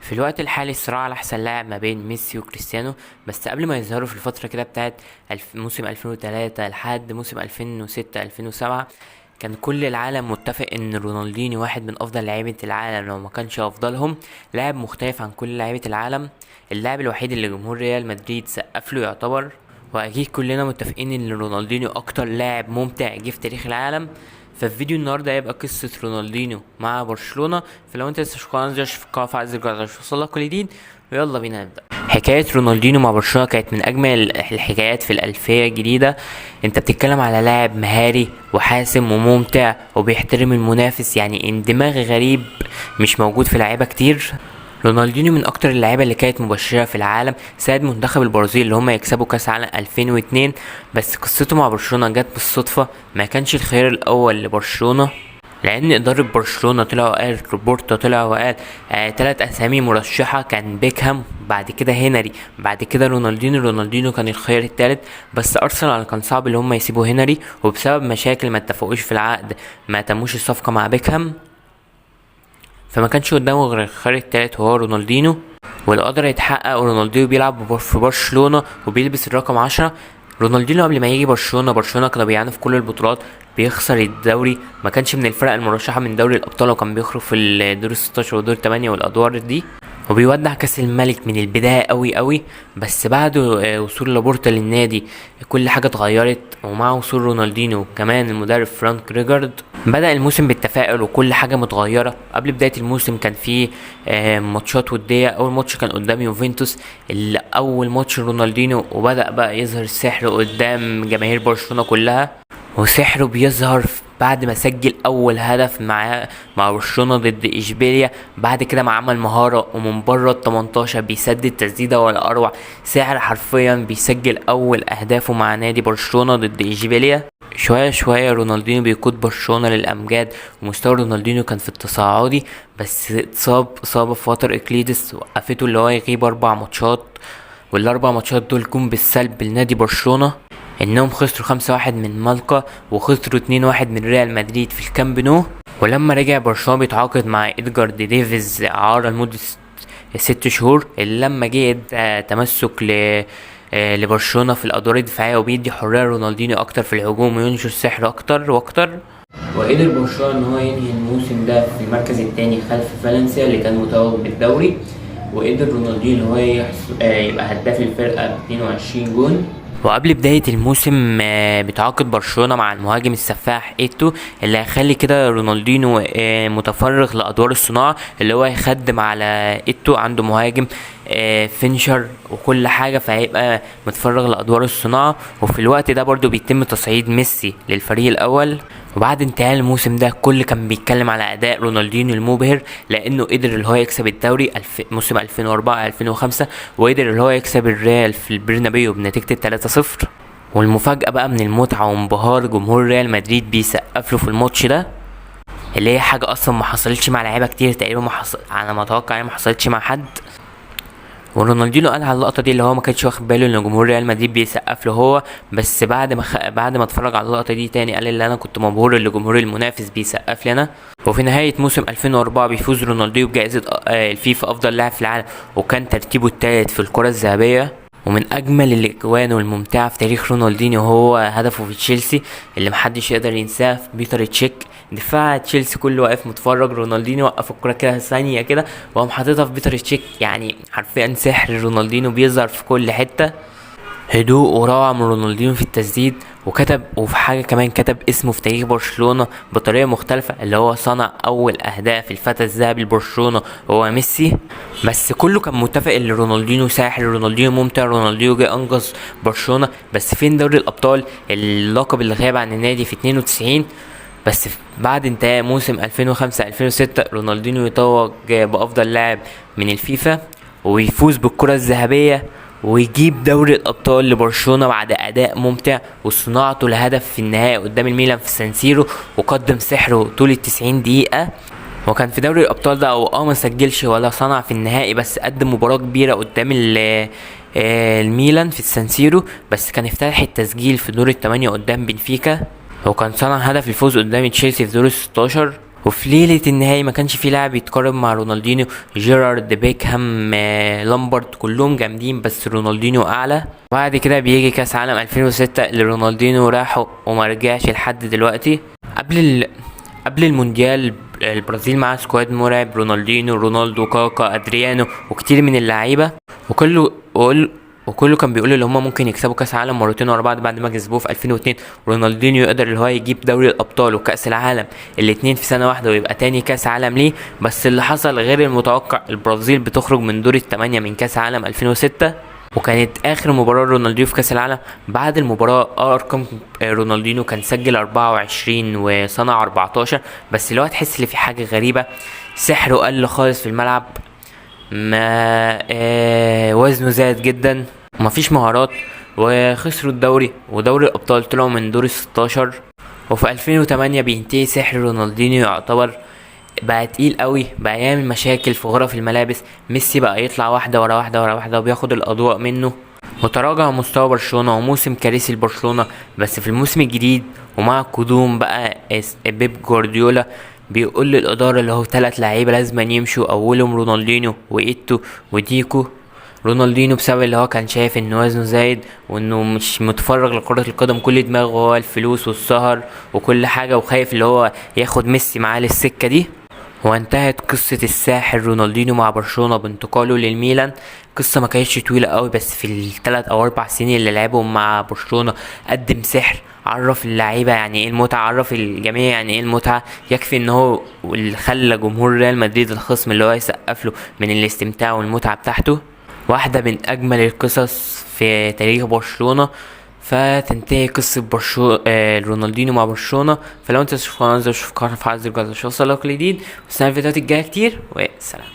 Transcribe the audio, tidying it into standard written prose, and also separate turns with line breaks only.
في الوقت الحالي الصراع على احسن لاعب ما بين ميسي وكريستيانو. بس قبل ما يظهروا في الفتره كده بتاعت موسم 2003 لحد موسم 2006 2007، كان كل العالم متفق ان رونالدينيو واحد من افضل لعيبه العالم لو ما كانش افضلهم. لاعب مختلف عن كل لعيبه العالم، اللاعب الوحيد اللي جمهور ريال مدريد سقف له يعتبر. واكيد كلنا متفقين ان رونالدينيو اكتر لاعب ممتع جه في تاريخ العالم. ففي فيديو النهارده هيبقى قصه رونالدينيو مع برشلونه. فلو انت لسه مش قناه في القناه فعايز توصل لك كل جديد، ويلا بينا نبدا. حكايه رونالدينيو مع برشلونه كانت من اجمل الحكايات في الالفيه الجديده. انت بتتكلم على لاعب مهاري وحاسم وممتع وبيحترم المنافس، يعني اندماغ غريب مش موجود في لعيبه كتير. رونالدينيو من اكتر اللعيبه اللي كانت مبشره في العالم، ساعد منتخب البرازيل اللي هم يكسبوا كاس عالم 2002. بس قصته مع برشلونه جت بالصدفه، ما كانش الخيار الاول لبرشلونه، لان اداره برشلونه طلع وقال، روبورتا طلع وقال تلات اسامي مرشحه، كان بيكهام، بعد كده هنري، بعد كده رونالدينيو كان الخيار التالت. بس ارسنال كان صعب اللي هم يسيبوا هنري، وبسبب مشاكل ما اتفقوش في العقد ما تموش الصفقه مع بيكهام، فما كانش قدامه غير الخيار التالت وهو رونالدينيو. واللي قدر يتحقق، رونالدينيو بيلعب في برشلونة وبيلبس الرقم 10. رونالدينيو قبل ما يجي برشلونة كانوا بيعانوا في كل البطولات، بيخسر الدوري، ما كانش من الفرق المرشحة من دوري الأبطال، وكان بيخرج في الدور 16 ودور 8 والأدوار دي، وبيودع كاس الملك من البداية قوي. بس بعد وصول لابورتا للنادي كل حاجة اتغيرت، ومع وصول رونالدينيو كمان المدرب فرانك ريجارد بدأ الموسم بالتفاؤل وكل حاجة متغيرة. قبل بداية الموسم كان في ماتشات ودية. أول ماتش كان قدام يوفنتوس، اللي أول ماتش رونالدينيو، وبدأ بقى يظهر السحر قدام جماهير برشلونة كلها. وسحره بيظهر بعد ما سجل اول هدف مع برشلونه ضد اشبيليا، بعد كده ما عمل مهاره ومن بره ال 18 بيسدد تسديده ولا اروع. سحر حرفيا، بيسجل اول اهدافه مع نادي برشلونه ضد اشبيليا. شويه رونالدينيو بيقود برشلونه للامجاد، ومستوى رونالدينيو كان في التصاعدي، بس اصابه في وتر اكليدس وقفته اللي هو يغيب 4 ماتشات، والاربع ماتشات دول جم بالسلب لنادي برشلونه، انهم خسروا 5-1 من مالقا وخسروا 2-1 من ريال مدريد في الكامب نو. ولما رجع برشلونة بيتعاقد مع ادجار ديفيز اعارة لمدة 6 شهور، اللي لما جه تمسك لبرشلونة في الادوار الدفاعية، وبيدي حرية رونالدينيو اكتر في الهجوم وينشر السحر اكتر واكتر. وقدر برشلونة ان هو ينهي الموسم ده في المركز الثاني خلف فالنسيا اللي كان متوج بالدوري. وقدر رونالدينيو ان هو يبقى هداف الفرقة ب 22 جون. وقبل بداية الموسم بتعاقد برشلونة مع المهاجم السفاح ايتو، اللي هيخلي كده رونالدينيو متفرغ لأدوار الصناعة، اللي هو هيخدم على ايتو، عنده مهاجم فينشر وكل حاجة، فهيبقى متفرغ لأدوار الصناعة. وفي الوقت ده برضو بيتم تصعيد ميسي للفريق الأول. وبعد انتهاء الموسم ده كل كان بيتكلم على اداء رونالدينيو المبهر، لانه قدر اللي هو يكسب الدوري موسم 2004 2005، وقدر اللي هو يكسب الريال في البرنابيو بنتيجة 3-0. والمفاجأة بقى من المتعة وانبهار جمهور ريال مدريد بيسقف له في الماتش ده، اللي هي حاجة اصلا ما حصلتش مع لعيبة كتير تقريبا، على ما اتوقع يعني ما حصلتش مع حد. ورونالدينيو قال على اللقطه دي اللي هو ما كانش واخد باله ان جمهور ريال مدريد بيسقف له هو، بس بعد ما اتفرج على اللقطه دي تاني قال اللي انا كنت مبهور اللي جمهور المنافس بيسقف لي انا. وفي نهايه موسم 2004 بيفوز رونالدينيو بجائزه الفيفا افضل لاعب في العالم، وكان ترتيبه الثالث في الكره الذهبيه. ومن اجمل الاجوان والممتعه في تاريخ رونالدينيو هو هدفه في تشيلسي اللي محدش يقدر ينساه في بيتر تشيك. دفاع تشيلسي كله واقف متفرج، رونالدينيو وقف الكرة كده ثانية كده وقام حاططها في بيتر تشيك. يعني حرفيا سحر رونالدينيو بيظهر في كل حتة، هدوء وروعة من رونالدينيو في التسديد. وفي حاجة كمان كتب اسمه في تاريخ برشلونة بطريقة مختلفة، اللي هو صنع أول أهداف الفتى الذهبي لبرشلونة هو ميسي. بس كله كان متفق ان رونالدينيو ساحر، رونالدينيو ممتع، رونالدينيو جاي أنقذ برشلونة. بس فين دوري الأبطال، اللقب اللي غاب عن النادي في 92؟ بس بعد انتهاء موسم 2005-2006 رونالدينيو يتوج بأفضل لاعب من الفيفا، ويفوز بالكرة الذهبية، ويجيب دوري الأبطال لبرشلونة بعد أداء ممتع وصناعته لهدف في النهائي قدام الميلان في السانسيرو، وقدم سحره طول 90 دقيقة. وكان في دوري الأبطال ده ما سجلش ولا صنع في النهائي، بس قدم مباراة كبيرة قدام الميلان في السانسيرو، بس كان افتتح التسجيل في دور الثمانية قدام بنفيكا، وكان صنع هدف الفوز قدام تشيلسي في دور 16. وفي ليلة النهائي ما كانش في لاعب يتقارب مع رونالدينيو. جيرارد، بيكهام، لامبرد، كلهم جامدين بس رونالدينيو اعلى. بعد كده بيجي كاس عالم 2006 اللي رونالدينيو راح وما رجعش لحد دلوقتي. قبل المونديال البرازيل معاه سكواد مرعب: رونالدينيو، رونالدو، كاكا، ادريانو، وكتير من اللعيبه. وكله كان بيقول اللي هما ممكن يكسبوا كاس عالم مرتين ورا بعد ما كسبوه في 2002. رونالدينيو يقدر اللي هو يجيب دوري الابطال وكاس العالم الاتنين في سنه واحده ويبقى تاني كاس عالم ليه. بس اللي حصل غير المتوقع: البرازيل بتخرج من دور الثمانية من كاس عالم 2006. وكانت اخر مباراة رونالدينيو في كاس العالم. بعد المباراة ارقام رونالدينيو كان سجل 24 وصنع 14. بس اللي هو تحس ان في حاجة غريبة: سحره قل خالص في الملعب، ما وزنه زاد جدا ومفيش مهارات. وخسروا الدوري ودوري الابطال، طلعوا من دور 16. وفي 2008 بينتهي سحر رونالدينيو، يعتبر بقى تقيل قوي، بقى يعمل مشاكل في غرف الملابس. ميسي بقى يطلع واحده ورا واحده ورا واحده وبياخد الاضواء منه. وتراجع مستوى برشلونه وموسم كارثي لبرشلونه. بس في الموسم الجديد ومع قدوم بقى بيب جوارديولا، بيقول للاداره اللي هو 3 لعيبه لازم يمشوا، اولهم رونالدينيو وايتو وديكو. رونالدينيو بسبب اللي هو كان شايف ان وزنه زايد وانه مش متفرغ لكرة القدم، كل دماغه هو الفلوس والسهر وكل حاجة، وخايف اللي هو ياخد ميسي معاه للسكة دي. وانتهت قصة الساحر رونالدينيو مع برشلونة بانتقاله للميلان. قصة ما كانتش طويلة قوي، بس في الثلاث او 4 سنين اللي لعبهم مع برشلونة قدم سحر، عرف اللعيبة يعني ايه المتعة، عرف الجميع يعني ايه المتعة. يكفي ان هو اللي خلى جمهور ريال مدريد الخصم اللي هو يسقف له من الاستمتاع والمتعة بتاعته. واحدة من أجمل القصص في تاريخ برشلونة. فتنتهي قصة رونالدينيو مع برشلونة. فلو انت تشوف قناة، شوف قناة في عز الجزء، شوف صلاح جديد، والسنة الفيديوهات الجاية كتير، والسلام.